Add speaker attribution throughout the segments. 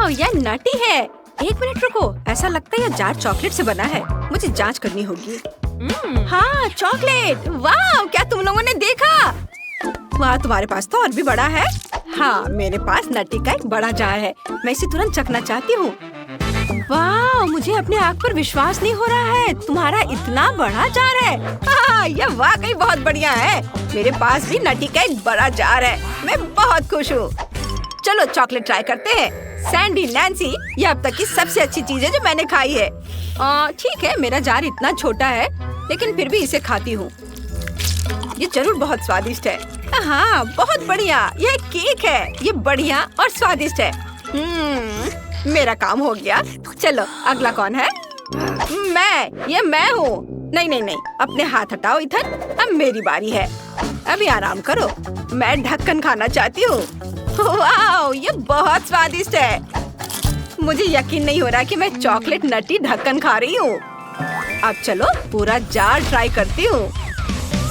Speaker 1: वाह, यह नटी है। एक मिनट रुको, ऐसा लगता है यह जार चॉकलेट से बना है। मुझे जांच करनी होगी। हाँ, चॉकलेट। वाह, क्या तुम लोगों ने देखा? वाह, तुम्हारे पास तो और भी बड़ा है। हाँ, मेरे पास नटी का एक बड़ा जार है। मैं इसे तुरंत चखना चाहती हूँ। वाह, मुझे अपने आँख पर विश्वास नहीं हो रहा है। तुम्हारा इतना बड़ा जार है। हाँ, यह वाकई बहुत बढ़िया है। मेरे पास भी नटी का एक बड़ा जार है। मैं बहुत खुश हूँ। चलो चॉकलेट ट्राई करते हैं। सैंडी, नैन्सी, यह अब तक की सबसे अच्छी चीज है जो मैंने खाई है। ठीक है, मेरा जार इतना छोटा है, लेकिन फिर भी इसे खाती हूँ। ये जरूर बहुत स्वादिष्ट है। हाँ, बहुत बढ़िया। यह केक है। ये बढ़िया और स्वादिष्ट है। मेरा काम हो गया। चलो, अगला कौन है? मैं हूँ। नहीं, अपने हाथ हटाओ इथन। अब मेरी बारी है। अभी आराम करो। मैं ढक्कन खाना चाहती हूँ। वाह, ये बहुत स्वादिष्ट है। मुझे यकीन नहीं हो रहा कि मैं चॉकलेट नटी ढक्कन खा रही हूँ। अब चलो पूरा जार ट्राई करती हूँ।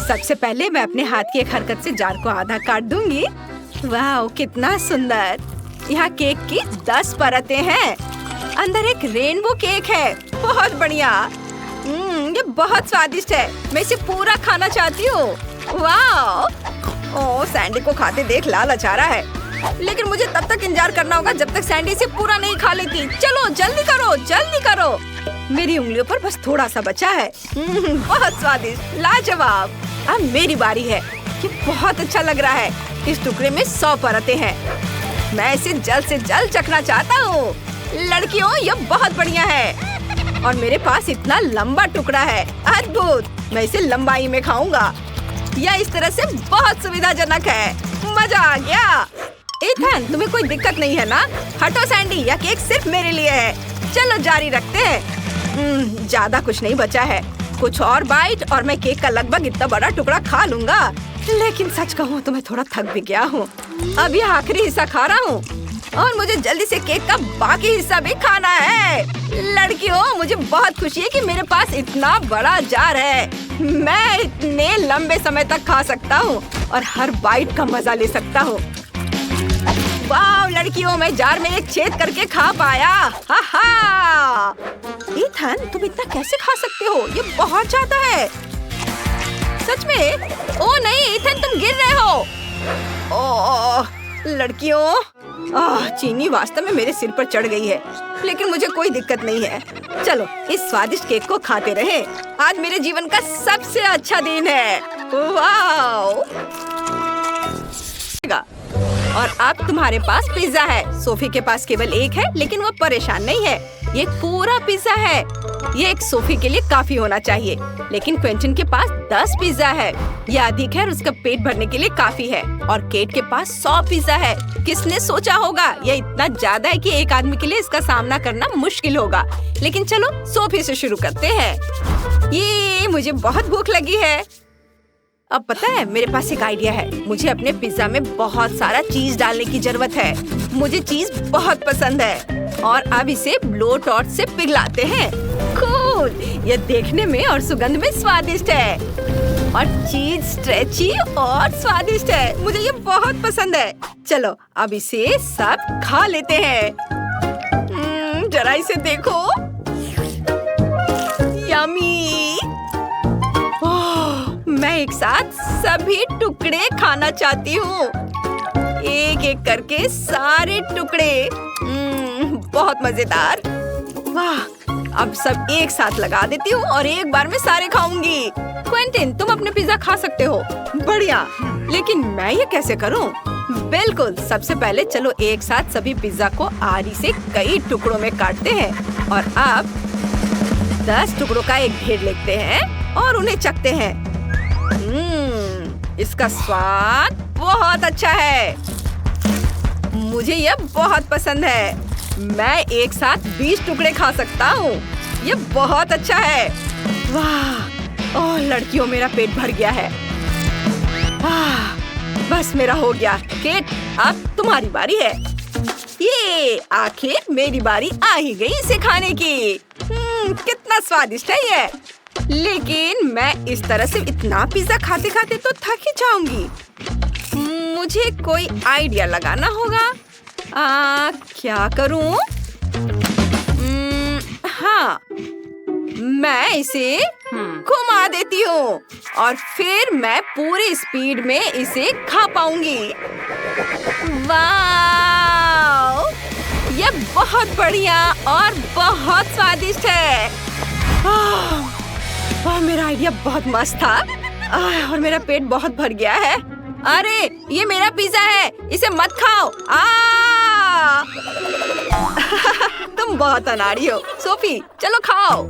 Speaker 1: सबसे पहले मैं अपने हाथ की एक हरकत से जार को आधा काट दूंगी। वाह, कितना सुंदर। यहाँ केक की 10 परतें हैं। अंदर एक रेनबो केक है। बहुत बढ़िया। ये बहुत स्वादिष्ट है। मैं इसे पूरा खाना चाहती हूँ। वाह, ओह, सैंडी को खाते देख लालच आ रहा है। लेकिन मुझे तब तक इंतजार करना होगा जब तक सैंडी इसे पूरा नहीं खा लेती। चलो जल्दी करो, जल्दी करो। मेरी उंगलियों पर बस थोड़ा सा बचा है। बहुत स्वादिष्ट, लाजवाब। अब मेरी बारी है। ये बहुत अच्छा लग रहा है। इस टुकड़े में 100 परतें हैं। मैं इसे जल्द से जल्द चखना चाहता हूँ। लड़कियों, ये बहुत बढ़िया है। और मेरे पास इतना लंबा टुकड़ा है। अद्भुत। मैं इसे लंबाई में खाऊंगा। यह इस तरह से बहुत सुविधाजनक है। मजा आ गया। इथन, तुम्हें कोई दिक्कत नहीं है ना? हटो सैंडी, यह केक सिर्फ मेरे लिए है। चलो जारी रखते हैं। ज्यादा कुछ नहीं बचा है। कुछ और बाइट और मैं केक का लगभग इतना बड़ा टुकड़ा खा लूंगा। लेकिन सच कहूँ तो मैं थोड़ा थक भी गया हूँ। अब यह आखिरी हिस्सा खा रहा हूँ और मुझे जल्दी से केक का बाकी हिस्सा भी खाना है। लड़कियों, मुझे बहुत खुशी है कि मेरे पास इतना बड़ा जार है। मैं इतने लंबे समय तक खा सकता हूँ और हर बाइट का मजा ले सकता हूँ। वाह लड़कियों, मैं जार में एक छेद करके खा पाया। हा हा। इथन, तुम इतना कैसे खा सकते हो? ये बहुत ज्यादा है। सच में? ओह नहीं इथन, तुम गिर रहे हो। ओह लड़कियों, चीनी वास्तव में मेरे सिर पर चढ़ गई है, लेकिन मुझे कोई दिक्कत नहीं है। चलो इस स्वादिष्ट केक को खाते रहें। आज मेरे जीवन का सबसे अच्छा दिन है। वाह। और अब तुम्हारे पास पिज्जा है। सोफी के पास केवल एक है, लेकिन वो परेशान नहीं है। ये पूरा पिज्जा है। ये एक सोफी के लिए काफी होना चाहिए, लेकिन क्विंटन के पास 10 पिज्जा है। ये अधिक है और उसका पेट भरने के लिए काफी है। और केट के पास 100 पिज्जा है। किसने सोचा होगा? ये इतना ज्यादा है कि एक आदमी के लिए इसका सामना करना मुश्किल होगा। लेकिन चलो सोफी से शुरू करते हैं। ये मुझे बहुत भूख लगी है। अब पता है, मेरे पास एक आइडिया है। मुझे अपने पिज्जा में बहुत सारा चीज डालने की जरूरत है। मुझे चीज बहुत पसंद है। और अब इसे ब्लो टॉर्च से पिघलाते हैं। कूल! ये देखने में और सुगंध में स्वादिष्ट है। और चीज स्ट्रेची और स्वादिष्ट है। मुझे ये बहुत पसंद है। चलो अब इसे सब खा लेते हैं। जरा इसे देखो। यमी! मैं एक साथ सभी टुकड़े खाना चाहती हूँ। एक एक करके सारे टुकड़े। बहुत मजेदार। वाह, अब सब एक साथ लगा देती हूँ और एक बार में सारे खाऊंगी। क्विंटन, तुम अपने पिज्जा खा सकते हो। बढ़िया, लेकिन मैं ये कैसे करूँ? बिल्कुल, सबसे पहले चलो एक साथ सभी पिज्जा को आरी से कई टुकड़ों में काटते हैं। और अब 10 टुकड़ों का एक ढेर लेते हैं और उन्हें चखते हैं। इसका स्वाद बहुत अच्छा है। मुझे यह बहुत पसंद है। मैं एक साथ 20 टुकड़े खा सकता हूँ। यह बहुत अच्छा है। वाह! ओह लड़कियों, मेरा पेट भर गया है। बस मेरा हो गया। केट, अब तुम्हारी बारी है। ये आखिर मेरी बारी आ ही गई इसे खाने की। कितना स्वादिष्ट है ये। लेकिन मैं इस तरह से इतना पिज्जा खाते खाते तो थक ही जाऊंगी। मुझे कोई आइडिया लगाना होगा। क्या करूं? हाँ, मैं इसे घुमा देती हूँ और फिर मैं पूरी स्पीड में इसे खा पाऊंगी। वाह! ये बहुत बढ़िया और बहुत स्वादिष्ट है। मेरा आइडिया बहुत मस्त था और मेरा पेट बहुत भर गया है। अरे, ये मेरा पिज्जा है, इसे मत खाओ। तुम बहुत अनाड़ी हो। सोफी, चलो खाओ।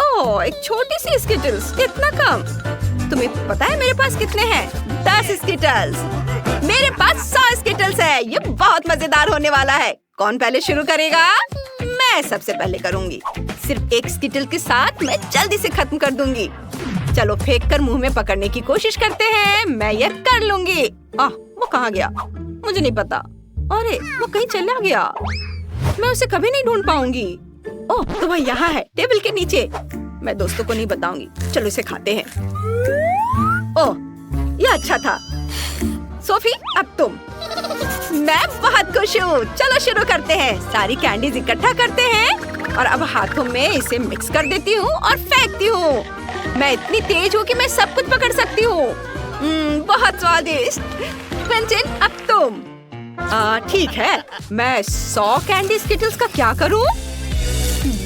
Speaker 1: ओह, एक छोटी सी स्किटल्स, इतना कम। तुम्हें पता है मेरे पास कितने हैं? 10 स्किटल्स। मेरे पास 100 स्किटल्स है। ये बहुत मजेदार होने वाला है। कौन पहले शुरू करेगा? मैं सबसे पहले करूंगी। सिर्फ एक स्किटल के साथ मैं जल्दी से खत्म कर दूंगी। चलो फेंक कर मुंह में पकड़ने की कोशिश करते हैं। मैं ये कर लूंगी। वो कहाँ गया? मुझे नहीं पता। अरे, वो कहीं चला गया। मैं उसे कभी नहीं ढूंढ पाऊंगी। ओह, तो वह यहाँ है, टेबल के नीचे। मैं दोस्तों को नहीं बताऊंगी। चलो इसे खाते हैं। ओह, ये अच्छा था। सोफी, अब तुम। मैं बहुत खुश हूँ। चलो शुरू करते हैं। सारी कैंडीज इकट्ठा करते हैं और अब हाथों में इसे मिक्स कर देती हूँ और फेंकती हूँ। मैं इतनी तेज हूँ कि मैं सब कुछ पकड़ सकती हूँ। बहुत स्वादिष्ट। क्विंटन, अब तुम। ठीक है, मैं 100 कैंडी स्किटल्स का क्या करूँ?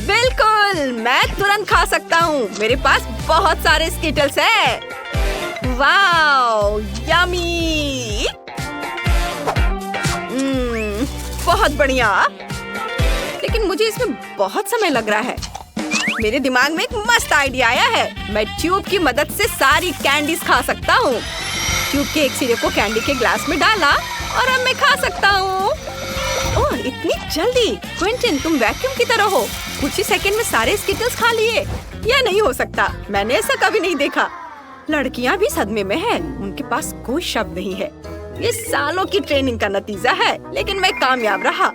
Speaker 1: बिल्कुल, मैं तुरंत खा सकता हूँ। मेरे पास बहुत सारे स्किटल्स हैं। Wow, yummy. बहुत बढ़िया। लेकिन मुझे इसमें बहुत समय लग रहा है। मेरे दिमाग में एक मस्त आइडिया आया है। मैं ट्यूब की मदद से सारी कैंडीज खा सकता हूँ। ट्यूब के एक सिरे को कैंडी के ग्लास में डाला और अब मैं खा सकता हूँ। ओह, इतनी जल्दी! क्विंटन, तुम वैक्यूम की तरह हो। कुछ ही सेकंड में सारे स्किटल्स खा लिए। यह नहीं हो सकता। मैंने ऐसा कभी नहीं देखा। लड़कियाँ भी सदमे में हैं। उनके पास कोई शब्द नहीं है। ये सालों की ट्रेनिंग का नतीजा है, लेकिन मैं कामयाब रहा।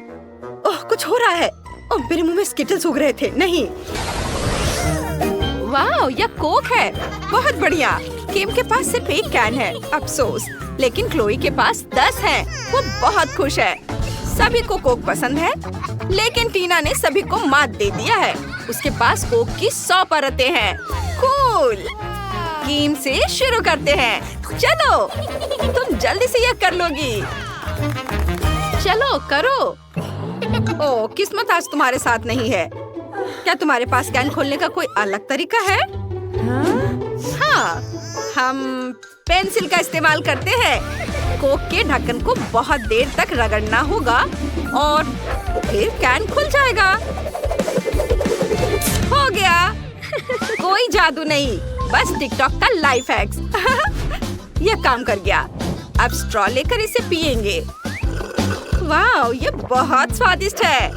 Speaker 1: ओह, कुछ हो रहा है। ओह, मेरे मुंह में स्किटल्स उग रहे थे। नहीं। वाह, यह कोक है। बहुत बढ़िया। किम के पास सिर्फ एक कैन है, अफसोस। लेकिन क्लोई के पास 10 है। वो बहुत खुश है। सभी को कोक पसंद है, लेकिन टीना ने सभी को मात दे दिया है। उसके पास कोक की 100 परतें हैं। कूल। किम से शुरू करते हैं। चलो, तुम जल्दी से यह कर लोगी। चलो करो। ओह, किस्मत आज तुम्हारे साथ नहीं है। क्या तुम्हारे पास कैन खोलने का कोई अलग तरीका है? हाँ, हम पेंसिल का इस्तेमाल करते हैं। कोक के ढक्कन को बहुत देर तक रगड़ना होगा और फिर कैन खुल जाएगा। हो गया। कोई जादू नहीं, बस टिकटॉक का लाइफ हैक्स। यह काम कर गया। अब स्ट्रॉ लेकर इसे पिएंगे। वाह, ये बहुत स्वादिष्ट है।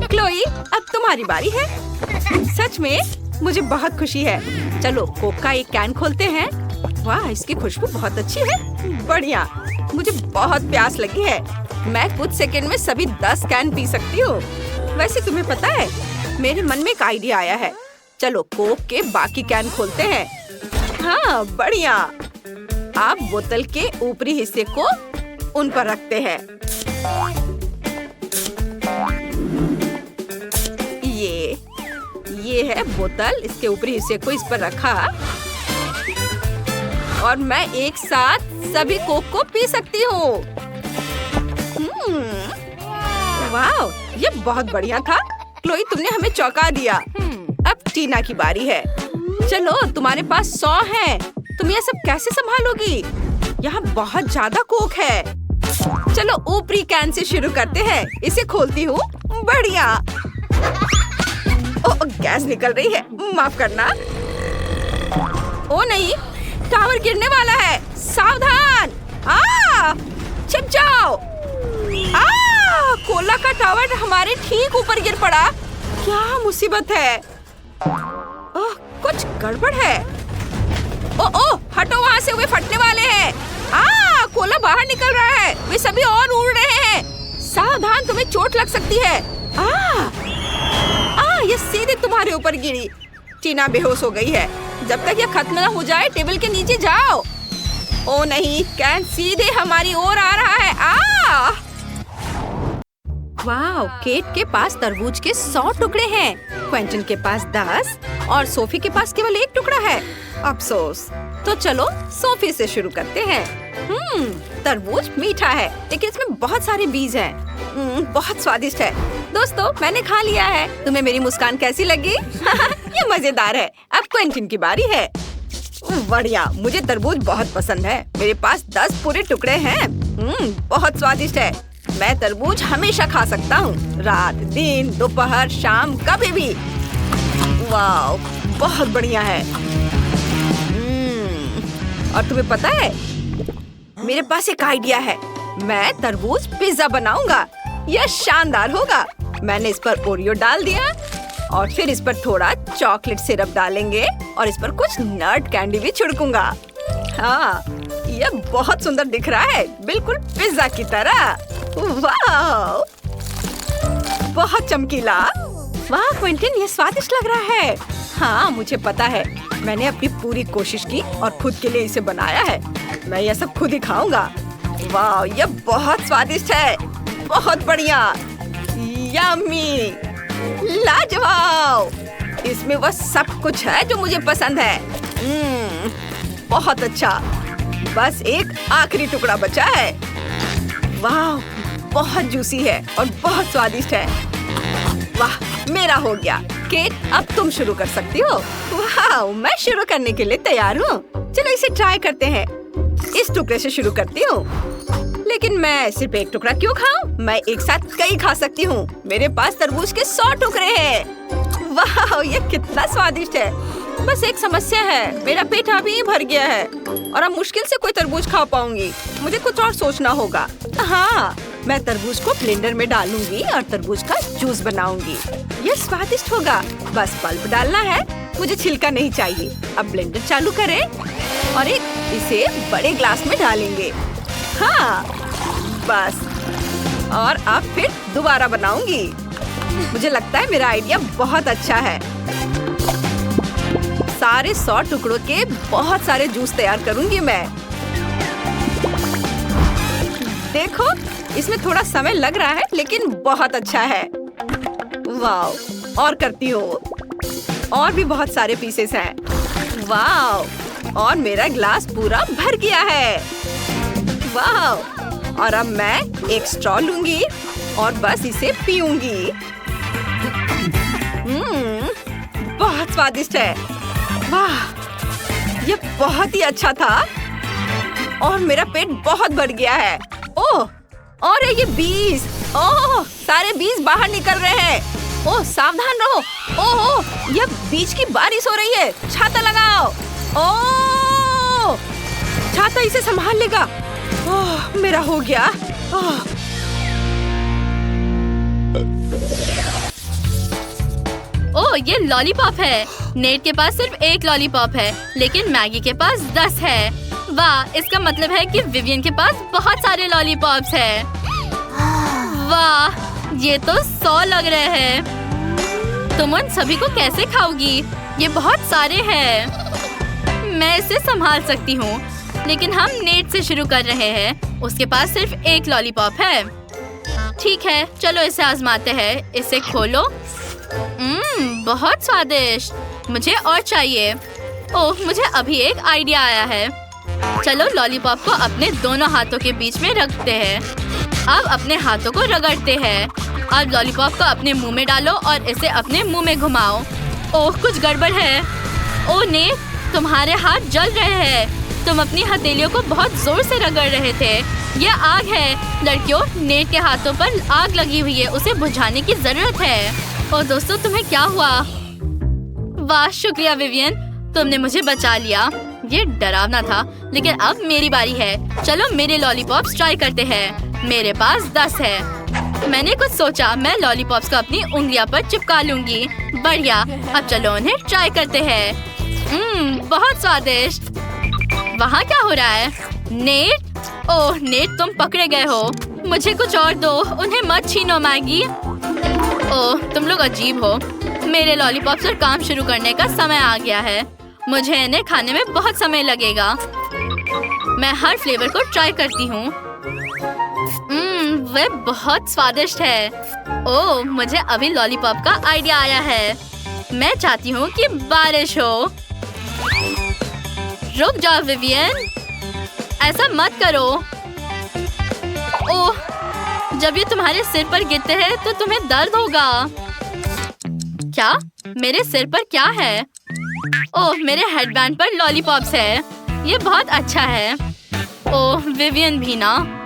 Speaker 1: क्लोई, अब तुम्हारी बारी है। सच में मुझे बहुत खुशी है। चलो कोक का एक कैन खोलते हैं। वाह, इसकी खुशबू बहुत अच्छी है। बढ़िया। मुझे बहुत प्यास लगी है। मैं कुछ सेकंड में सभी 10 कैन पी सकती हूँ। वैसे तुम्हें पता है, मेरे मन में एक आइडिया आया है। चलो कोक के बाकी कैन खोलते हैं। हाँ, बढ़िया। आप बोतल के ऊपरी हिस्से को उन पर रखते हैं। ये है बोतल। इसके ऊपरी हिस्से को इस पर रखा और मैं एक साथ सभी कोक को पी सकती हूँ। वाह, ये बहुत बढ़िया था। क्लोई, तुमने हमें चौंका दिया। अब टीना की बारी है। चलो, तुम्हारे पास 100 है। तुम ये सब कैसे संभालोगी? यहाँ बहुत ज्यादा कोक है। चलो ऊपरी कैन से शुरू करते हैं। इसे खोलती हूँ। बढ़िया। ओह, गैस निकल रही है। माफ करना। ओ नहीं, टावर गिरने वाला है। सावधान। छिप जाओ। कोला का टावर हमारे ठीक ऊपर गिर पड़ा। क्या मुसीबत है। ओह, कुछ गड़बड़ है। ओह, हटो वहाँ से, वे फटने वाले हैं। कोला बाहर निकल रहा है। वे सभी और उड़ रहे हैं। सावधान, तुम्हें चोट लग सकती है। ये सीधे तुम्हारे ऊपर गिरी। टीना बेहोश हो गई है। जब तक ये खत्म न हो जाए, टेबल के नीचे जाओ। ओ नहीं, कैन सीधे हमारी ओर आ रहा है। आ! वाह, केट के पास तरबूज के 100 टुकड़े हैं, क्वेंटिन के पास 10 और सोफी के पास केवल 1 टुकड़ा है। अफसोस। तो चलो सोफी से शुरू करते हैं। तरबूज मीठा है, लेकिन इसमें बहुत सारे बीज हैं। बहुत स्वादिष्ट है। दोस्तों, मैंने खा लिया है। तुम्हें मेरी मुस्कान कैसी लगी? ये मजेदार है। अब क्वेंटिन की बारी है। बढ़िया, मुझे तरबूज बहुत पसंद है। मेरे पास 10 पूरे टुकड़े हैं। बहुत स्वादिष्ट है। मैं तरबूज हमेशा खा सकता हूँ, रात, दिन, दोपहर, शाम, कभी भी। वाह, बहुत बढ़िया है। और तुम्हें पता है, मेरे पास एक आइडिया है। मैं तरबूज पिज्जा बनाऊंगा। यह शानदार होगा। मैंने इस पर ओरियो डाल दिया और फिर इस पर थोड़ा चॉकलेट सिरप डालेंगे और इस पर कुछ नट कैंडी भी छिड़कूंगा। हाँ, यह बहुत सुंदर दिख रहा है, बिल्कुल पिज्जा की तरह। वाह, बहुत चमकीला। वाह क्विंटन, ये स्वादिष्ट लग रहा है। हाँ, मुझे पता है। मैंने अपनी पूरी कोशिश की और खुद के लिए इसे बनाया है। मैं यह सब खुद ही खाऊंगा। वाह, यह बहुत स्वादिष्ट है। बहुत बढ़िया, यम्मी, लाजवाब। इसमें वह सब कुछ है जो मुझे पसंद है। बहुत अच्छा। बस एक आखिरी टुकड़ा बचा है। वाह, बहुत जूसी है और बहुत स्वादिष्ट है। वाह, मेरा हो गया। केट, अब तुम शुरू कर सकती हो। वाह, मैं शुरू करने के लिए तैयार हूँ। चलो इसे ट्राई करते हैं। इस टुकड़े से शुरू करती हूँ। लेकिन मैं सिर्फ एक टुकड़ा क्यों खाऊं? मैं एक साथ कई खा सकती हूँ। मेरे पास तरबूज के 100 टुकड़े हैं। वाह, ये कितना स्वादिष्ट है। बस एक समस्या है, मेरा पेट अभी भर गया है और अब मुश्किल से कोई तरबूज खा पाऊंगी। मुझे कुछ और सोचना होगा। हाँ, मैं तरबूज को ब्लेंडर में डालूंगी और तरबूज का जूस बनाऊंगी। यह स्वादिष्ट होगा। बस पल्प डालना है, मुझे छिलका नहीं चाहिए। अब ब्लेंडर चालू करें और इसे बड़े ग्लास में डालेंगे। हाँ, बस। और अब फिर दोबारा बनाऊंगी। मुझे लगता है मेरा आइडिया बहुत अच्छा है। सारे 100 टुकड़ों के बहुत सारे जूस तैयार करूंगी मैं। देखो, इसमें थोड़ा समय लग रहा है, लेकिन बहुत अच्छा है। वाह, और करती हूँ। और भी बहुत सारे पीसेस हैं। वाह, और मेरा ग्लास पूरा भर गया है। वाह, और अब मैं एक स्ट्रॉ लूंगी और बस इसे पीऊंगी। बहुत स्वादिष्ट है। वाह, ये बहुत ही अच्छा था और मेरा पेट बहुत भर गया है। ओह, और ये बीज, ओह, सारे बीज बाहर निकल रहे हैं। ओह, सावधान रहो। ओह, यह बीज की बारिश हो रही है। छाता लगाओ। ओह, छाता इसे संभाल लेगा। ओह, मेरा हो गया। ओह,
Speaker 2: ओह, ये लॉलीपॉप है। नेट के पास सिर्फ 1 लॉलीपॉप है, लेकिन मैगी के पास 10 है। वाह, इसका मतलब है कि विवियन के पास बहुत सारे लॉलीपॉप्स हैं। वाह, ये तो 100 लग रहे हैं। तुम उन सभी को कैसे खाओगी? ये बहुत सारे हैं। मैं इसे संभाल सकती हूँ, लेकिन हम नेट से शुरू कर रहे हैं। उसके पास सिर्फ 1 लॉलीपॉप है। ठीक है, चलो इसे आजमाते हैं। इसे खोलो। बहुत स्वादिष्ट। मुझे और चाहिए। ओह, मुझे अभी एक आइडिया आया है। चलो लॉलीपॉप को अपने दोनों हाथों के बीच में रखते हैं। अब अपने हाथों को रगड़ते हैं। अब लॉलीपॉप को अपने मुंह में डालो और इसे अपने मुंह में घुमाओ। ओह, कुछ गड़बड़ है। ओह ने, तुम्हारे हाथ जल रहे हैं। तुम अपनी हथेलियों को बहुत जोर से रगड़ रहे थे। यह आग है। लड़कियों, नेट के हाथों पर आग लगी हुई है। उसे बुझाने की जरूरत है। और दोस्तों, तुम्हें क्या हुआ? वाह, शुक्रिया विवियन, तुमने मुझे बचा लिया। ये डरावना था, लेकिन अब मेरी बारी है। चलो मेरे लॉलीपॉप्स ट्राई करते हैं। मेरे पास 10 है। मैंने कुछ सोचा, मैं लॉलीपॉप्स को अपनी उंगलियां पर चिपका लूंगी। बढ़िया, अब चलो उन्हें ट्राई करते हैं। बहुत स्वादिष्ट। वहाँ क्या हो रहा है? नेट? ओह नेट, तुम पकड़े गए हो। मुझे कुछ और दो, उन्हें मत छीनो मैगी। ओह, तुम लोग अजीब हो। मेरे लॉलीपॉप पर काम शुरू करने का समय आ गया है। मुझे इन्हें खाने में बहुत समय लगेगा। मैं हर फ्लेवर को ट्राई करती हूँ। वे बहुत स्वादिष्ट है। ओह, मुझे अभी लॉलीपॉप का आइडिया आया है। मैं चाहती हूँ कि बारिश हो। रुक जाओ विवियन, ऐसा मत करो। ओह, जब ये तुम्हारे सिर पर गिरते हैं तो तुम्हें दर्द होगा। क्या? मेरे सिर पर क्या है? ओह, मेरे हेडबैंड पर लॉलीपॉप्स है। ये बहुत अच्छा है। ओह, विवियन भी ना।